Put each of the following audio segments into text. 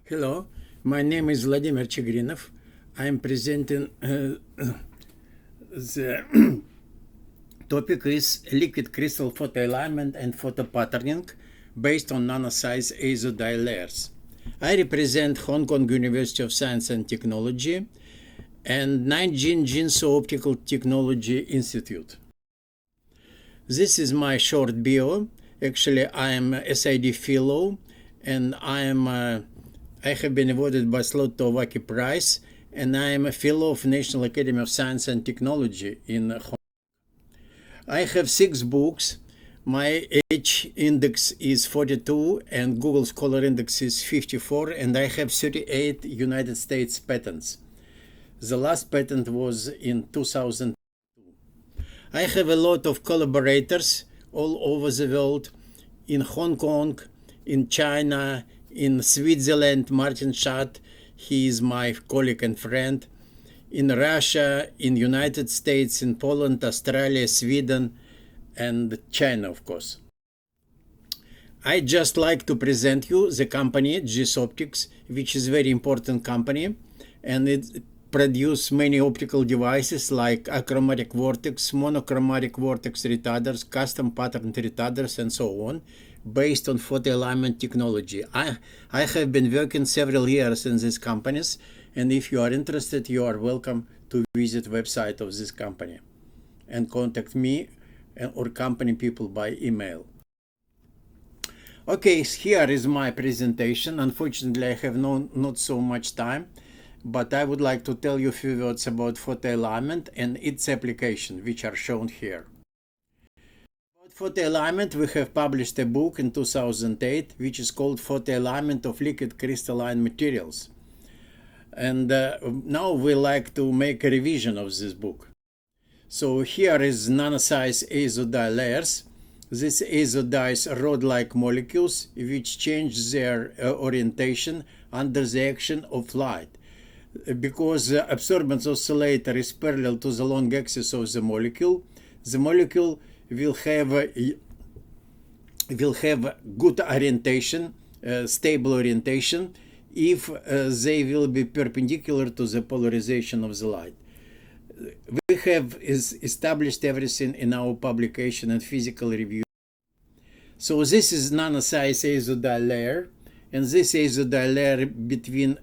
Hello, my name is Vladimir Chigrinov. I am presenting the topic is liquid crystal photoalignment and photopatterning based on nano-size Azodye layers. I represent Hong Kong University of Science and Technology and Nanjing Jinsu Optical Technology Institute. This is my short bio. Actually, I am a SID fellow and I have been awarded by Slot-Towaki Prize, and I am a fellow of National Academy of Science and Technology in Hong Kong. I have 6 books. My H index is 42 and Google Scholar index is 54, and I have 38 United States patents. The last patent was in 2002. I have a lot of collaborators all over the world, in Hong Kong, in China, in Switzerland. Martin Schad, he is my colleague and friend. In Russia, in United States, in Poland, Australia, Sweden, and China, of course. I just like to present you the company GIS Optics, which is a very important company, and it produces many optical devices like achromatic vortex, monochromatic vortex retarders, custom pattern retarders, and so on, based on photoalignment technology. I have been working several years in these companies, and if you are interested, you are welcome to visit the website of this company and contact me or company people by email. Okay, here is my presentation. Unfortunately, I have not so much time, but I would like to tell you a few words about photoalignment and its application, which are shown here. About photoalignment, we have published a book in 2008, which is called Photoalignment of Liquid Crystalline Materials. And now we like to make a revision of this book. So here is nano-size Azodye layers. These azodyes are rod-like molecules which change their orientation under the action of light. Because the absorbance oscillator is parallel to the long axis of the molecule will have good orientation, stable orientation, if they will be perpendicular to the polarization of the light. We have established everything in our publication and physical review. So this is nano-size Azodye layer, and this Azodye layer between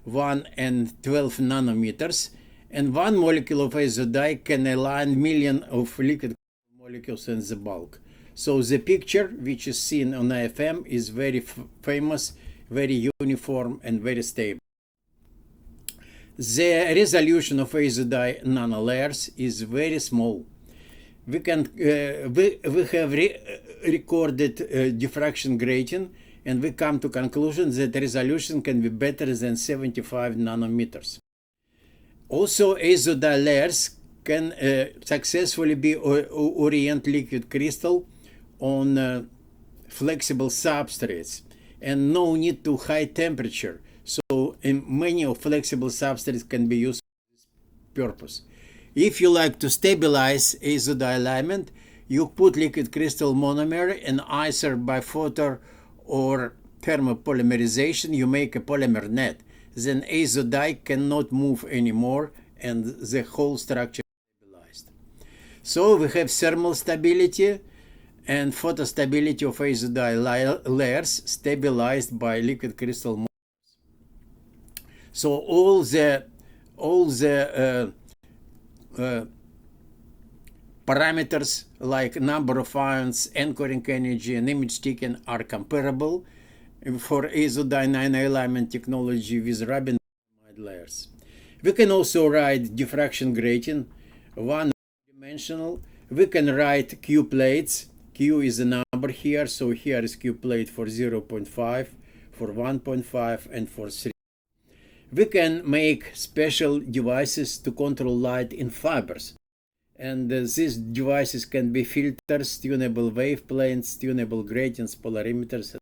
1 and 12 nanometers, and one molecule of Azodye can align million of liquid molecules in the bulk. So the picture which is seen on AFM is very famous, very uniform, and very stable. The resolution of Azodye nanolayers is very small. We have recorded diffraction grating, and we come to conclusion that the resolution can be better than 75 nanometers. Also, Azodye layers can successfully be orient liquid crystal on flexible substrates, and no need to high temperature. So many of flexible substrates can be used for this purpose. If you like to stabilize Azodye alignment, you put liquid crystal monomer and either by photo or thermopolymerization you make a polymer net. Then Azodye cannot move anymore and the whole structure is stabilized. So we have thermal stability and photostability of Azodye layers stabilized by liquid crystal monomers. So all the parameters like number of ions, anchoring energy, and image taken are comparable for Azodye nanoalignment technology with rubbing layers. We can also write diffraction grating, one-dimensional. We can write Q plates. Q is a number here, so here is Q plate for 0.5, for 1.5, and for 3. We can make special devices to control light in fibers. And these devices can be filters, tunable wave planes, tunable gratings, polarimeters.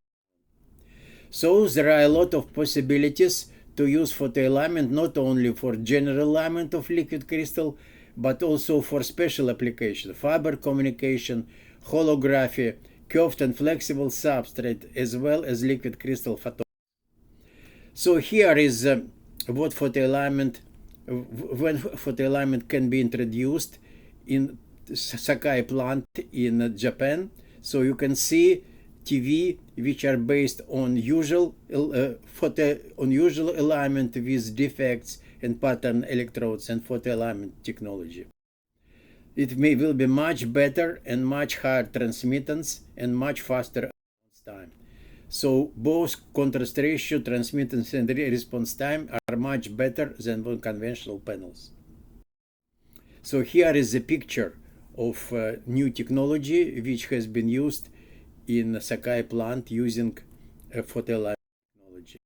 So there are a lot of possibilities to use photoalignment not only for general alignment of liquid crystal, but also for special application, fiber communication, holography, curved and flexible substrate, as well as liquid crystal photonics. So here is what photoalignment, when photoalignment can be introduced in Sakai plant in Japan. So you can see TV which are based on usual unusual alignment with defects and pattern electrodes and photoalignment technology. It will be much better and much higher transmittance and much faster response time. So both contrast ratio, transmittance, and response time are much better than on conventional panels. So here is a picture of new technology which has been used in Sakai plant using photoalignment technology.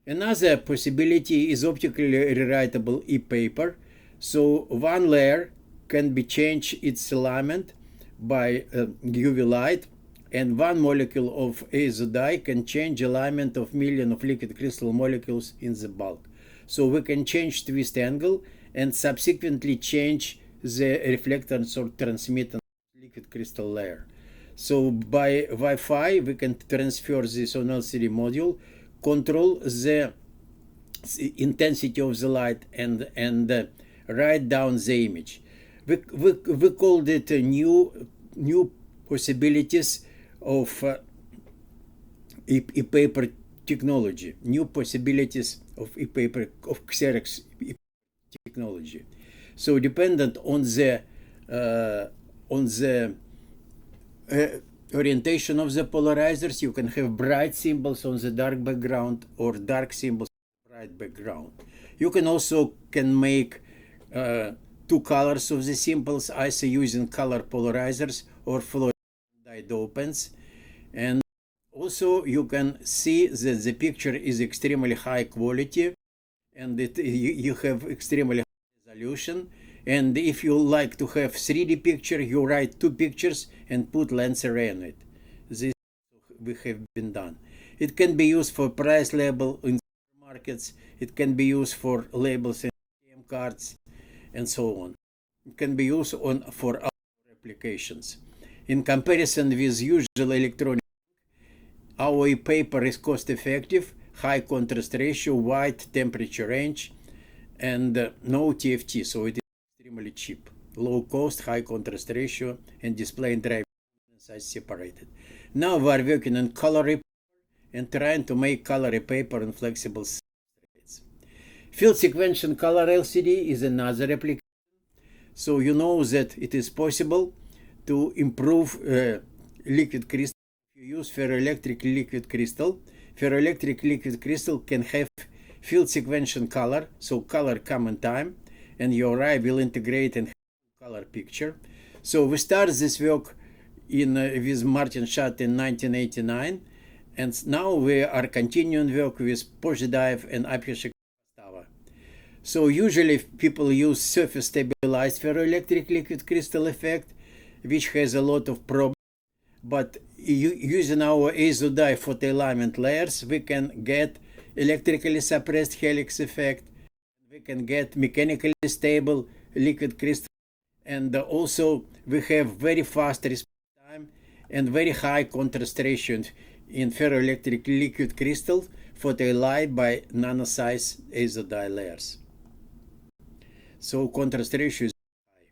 Another possibility is optically rewritable e-paper. So one layer can be changed its alignment by UV light, and one molecule of azodye can change alignment of million of liquid crystal molecules in the bulk. So we can change twist angle and subsequently change the reflectance or transmittance liquid crystal layer. So by Wi-Fi we can transfer this on LCD module, control the intensity of the light, and write down the image. We called it new possibilities of e-paper technology, new possibilities of e-paper, of Xerox technology. So dependent on the orientation of the polarizers, you can have bright symbols on the dark background or dark symbols on the bright background. You can also make two colors of the symbols, either using color polarizers or fluorescent dyed opens. And also you can see that the picture is extremely high quality, and you have extremely high resolution. And if you like to have 3D picture, you write two pictures and put lens array on it. This we have been done. It can be used for price label in markets. It can be used for labels in ATM cards and so on. It can be used for other applications. In comparison with usual electronic, our e-paper is cost effective, high contrast ratio, wide temperature range, and no TFT, so it is extremely cheap. Low cost, high contrast ratio, and display and drive size separated. Now we are working on color e-paper and trying to make color e-paper in flexible substrates. Field sequential color LCD is another application. So you know that it is possible to improve liquid crystal. If you use ferroelectric liquid crystal, ferroelectric liquid crystal can have field sequential color, so color common time, and your eye will integrate and have color picture. So we started this work with Martin Schatt in 1989, and now we are continuing work with Pozhdayev and Abhishek. So usually people use surface stabilized ferroelectric liquid crystal effect, which has a lot of problems. But using our Azodye photoalignment layers, we can get electrically suppressed helix effect. We can get mechanically stable liquid crystal, and also we have very fast response time and very high contrast ratio in ferroelectric liquid crystal photoaligned by nano-size Azodye layers. So contrast ratio is high,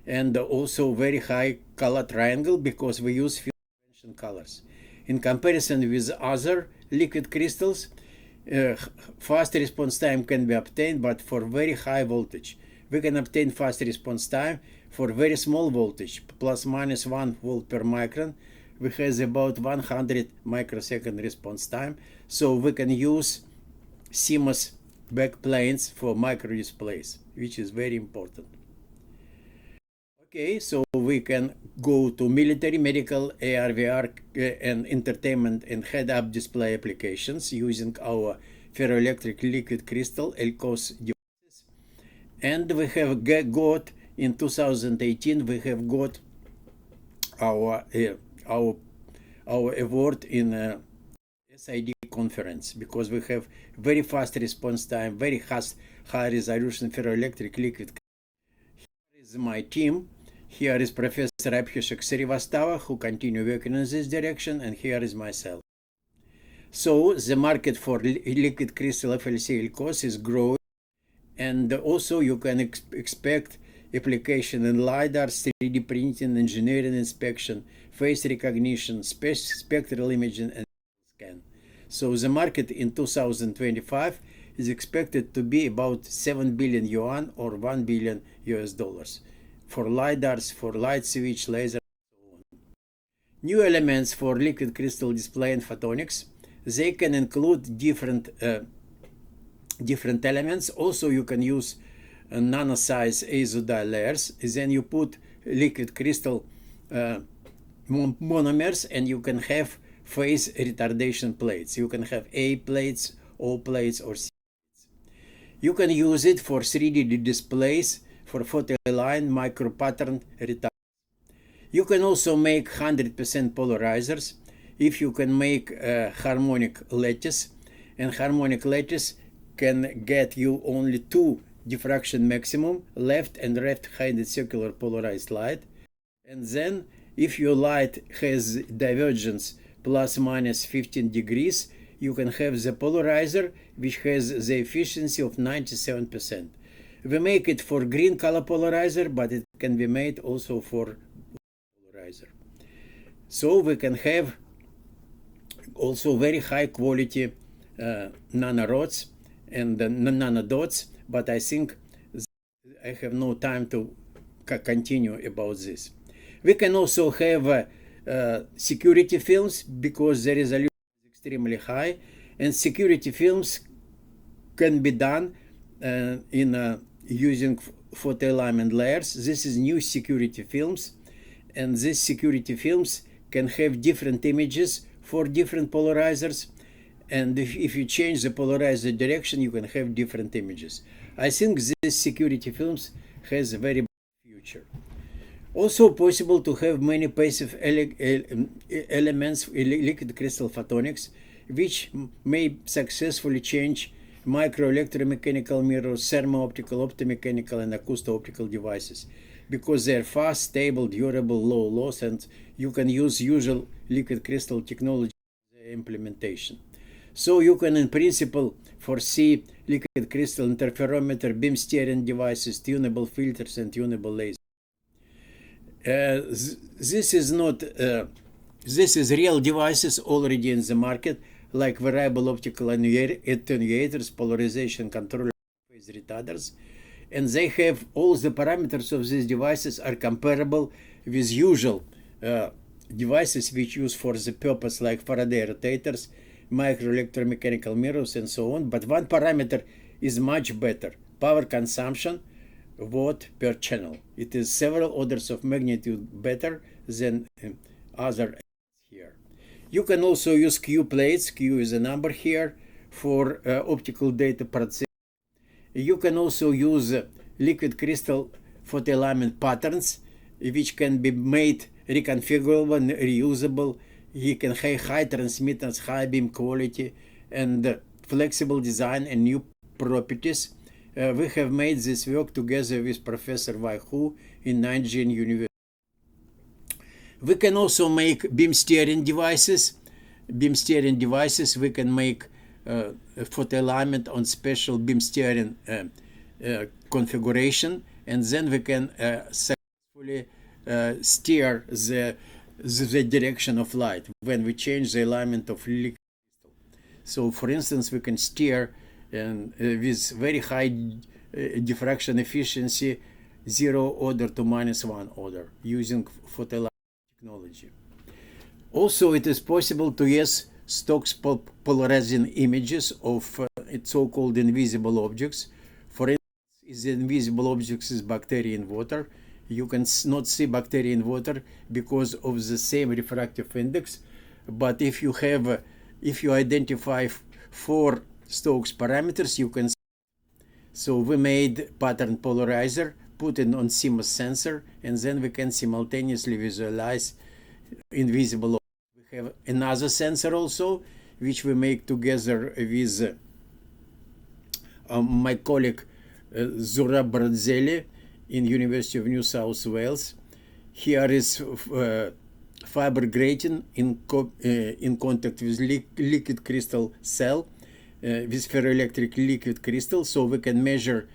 and also very high color triangle because we use field sequential colors. In comparison with other liquid crystals, fast response time can be obtained, but for very high voltage. We can obtain fast response time for very small voltage, plus minus 1 volt per micron. We have about 100 microsecond response time, so we can use CMOS backplanes for micro displays, which is very important. Okay, so we can go to military, medical, AR, VR, and entertainment and head-up display applications using our ferroelectric liquid crystal LCOS devices. And we have got, in 2018, we have got our award in SID conference, because we have very fast response time, very fast high resolution ferroelectric liquid. Here is my team. Here is Professor Abhishek Srivastava, who continue working in this direction, and here is myself. So the market for liquid crystal FLC LCOS is growing, and also you can expect application in LiDAR, 3D printing, engineering inspection, face recognition, spectral imaging, and scan. So the market in 2025 is expected to be about 7 billion yuan or 1 billion US dollars for LiDARs, for light switch, laser, and so on. New elements for liquid crystal display and photonics. They can include different elements. Also, you can use nano-size azodye layers. Then you put liquid crystal monomers, and you can have phase retardation plates. You can have A plates, O plates, or C plates. You can use it for 3D displays, for photoaligned micro pattern retardation. You can also make 100% polarizers if you can make harmonic lattice, and harmonic lattice can get you only two diffraction maximum, left and right-handed circular polarized light. And then if your light has divergence plus minus 15 degrees, you can have the polarizer which has the efficiency of 97%. We make it for green color polarizer, but it can be made also for polarizer. So we can have also very high quality nanorods and nanodots, but I think I have no time to continue about this. We can also have security films because the resolution is extremely high, and security films can be done in using photoaligned layers. This is new security films, and these security films can have different images for different polarizers, and if you change the polarizer direction, you can have different images. I think these security films has a very bright future. Also possible to have many passive elements in liquid crystal photonics, which may successfully change microelectromechanical mirrors, thermo-optical, optomechanical, and acousto-optical devices, because they're fast, stable, durable, low loss, and you can use usual liquid crystal technology implementation. So you can, in principle, foresee liquid crystal interferometer, beam steering devices, tunable filters, and tunable lasers. This is real devices already in the market, like variable optical attenuators, polarization controllers, phase retarders, and they have all the parameters of these devices are comparable with usual devices which use for the purpose, like Faraday rotators, microelectromechanical mirrors, and so on. But one parameter is much better: power consumption, watt per channel. It is several orders of magnitude better than other here. You can also use Q plates. Q is a number here for optical data processing. You can also use liquid crystal photoalignment patterns, which can be made reconfigurable and reusable. You can have high transmittance, high beam quality, and flexible design and new properties. We have made this work together with Professor Wai Hu in Nanjing University. We can also make beam steering devices. We can make photoalignment on special beam steering configuration, and then we can successfully steer the direction of light when we change the alignment of liquid crystal. So, for instance, we can steer with very high diffraction efficiency, 0 order to -1 order, using photoalignment technology. Also, it is possible to use Stokes polarizing images of so-called invisible objects. For instance, the invisible objects is bacteria in water. You can not see bacteria in water because of the same refractive index. But if you identify 4 Stokes parameters, you can see. So we made pattern polarizer, put it on CMOS sensor, and then we can simultaneously visualize invisible objects. We have another sensor also, which we make together with my colleague Zura Brazeli in University of New South Wales. Here is fiber grating in contact with liquid crystal cell with ferroelectric liquid crystal, so we can measure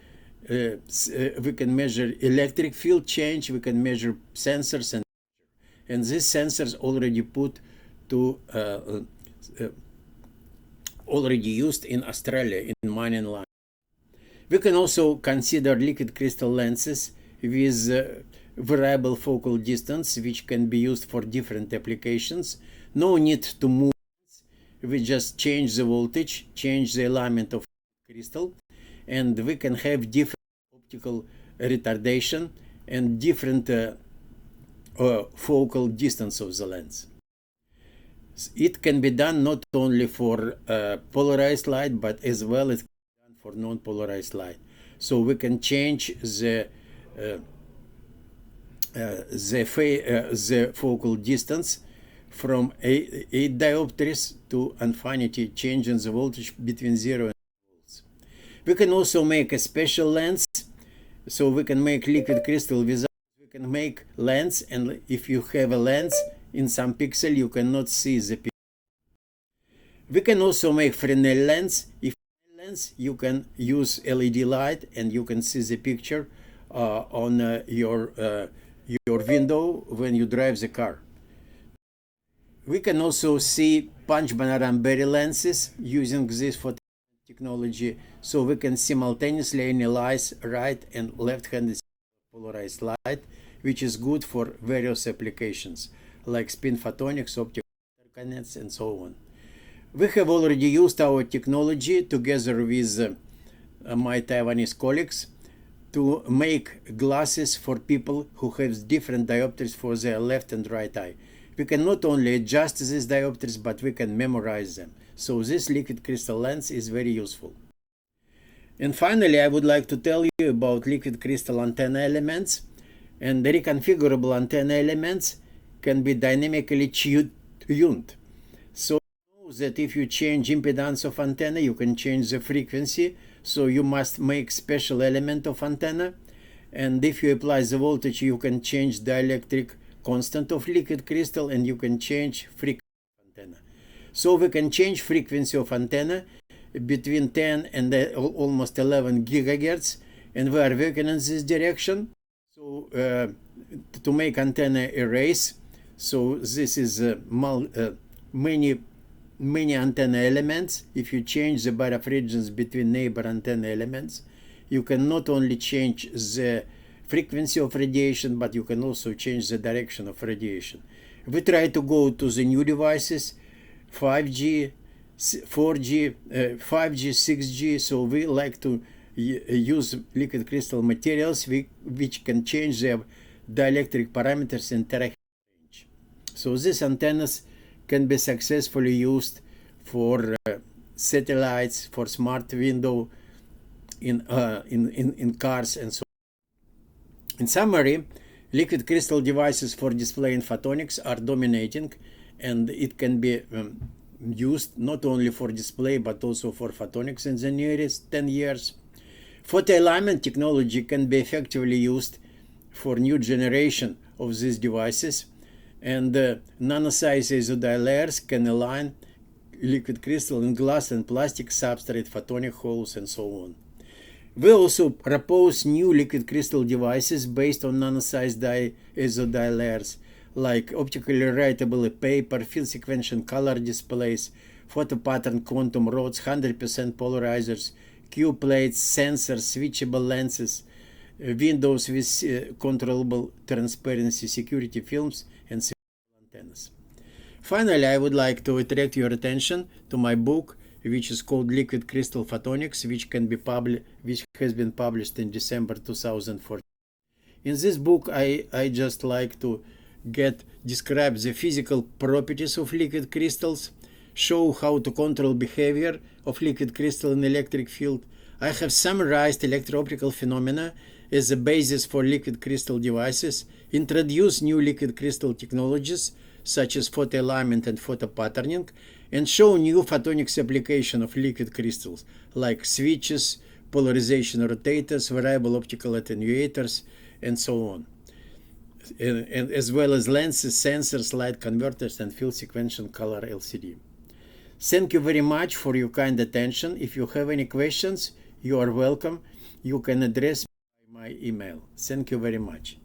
electric field change, we can measure sensors, and these sensors already put to already used in Australia in mining line. We can also consider liquid crystal lenses with variable focal distance, which can be used for different applications. No need to move. We just change the voltage, change the alignment of crystal, and we can have different optical retardation and different focal distance of the lens. It can be done not only for polarized light, but as well as for non-polarized light. So we can change the focal distance from 8 diopters to infinity, changing the voltage between 0 and volts. We can also make a special lens, so we can make liquid crystal without. We can make lens, and if you have a lens in some pixel, you cannot see the pixel. We can also make Fresnel lens. If lens, you can use LED light and you can see the picture on your window when you drive the car. We can also see punch Banaramberi lenses using this photo technology, so we can simultaneously analyze right and left-handed polarized light, which is good for various applications like spin photonics, optical interconnects, and so on. We have already used our technology together with my Taiwanese colleagues to make glasses for people who have different diopters for their left and right eye. We can not only adjust these diopters, but we can memorize them. So this liquid crystal lens is very useful. And finally, I would like to tell you about liquid crystal antenna elements. And the reconfigurable antenna elements can be dynamically tuned. So that if you change impedance of antenna, you can change the frequency, so you must make special element of antenna. And if you apply the voltage, you can change dielectric constant of liquid crystal, and you can change frequency of antenna. So we can change frequency of antenna between 10 and almost 11 gigahertz, and we are working in this direction. So to make antenna arrays, so this is many antenna elements. If you change the birefringence between neighbor antenna elements, you can not only change the frequency of radiation, but you can also change the direction of radiation. We try to go to the new devices, 5G, 4G, 5G, 6G, so we like to use liquid crystal materials which can change their dielectric parameters and terahedral range. So these antennas can be successfully used for satellites, for smart window in cars, and so on. In summary, liquid crystal devices for display and photonics are dominating, and it can be used not only for display but also for photonics in the nearest 10 years. Photoalignment technology can be effectively used for new generation of these devices, and nano-size azodye layers can align liquid crystal in glass and plastic substrate, photonic holes, and so on. We also propose new liquid crystal devices based on nano-sized azodye layers, like optically writable paper, field sequential color displays, photo pattern quantum rods, 100% polarizers, Q plates, sensors, switchable lenses, windows with controllable transparency, security films, and antennas. Finally, I would like to attract your attention to my book, which is called Liquid Crystal Photonics, which has been published in December 2014. In this book, I just like to describe the physical properties of liquid crystals, show how to control behavior of liquid crystal in electric field. I have summarized electro-optical phenomena as a basis for liquid crystal devices, introduce new liquid crystal technologies such as photoalignment and photopatterning, and show new photonics application of liquid crystals like switches, polarization rotators, variable optical attenuators, and so on. and as well as lenses, sensors, light converters, and field sequential color LCD. Thank you very much for your kind attention. If you have any questions, you are welcome. You can address me by my email. Thank you very much.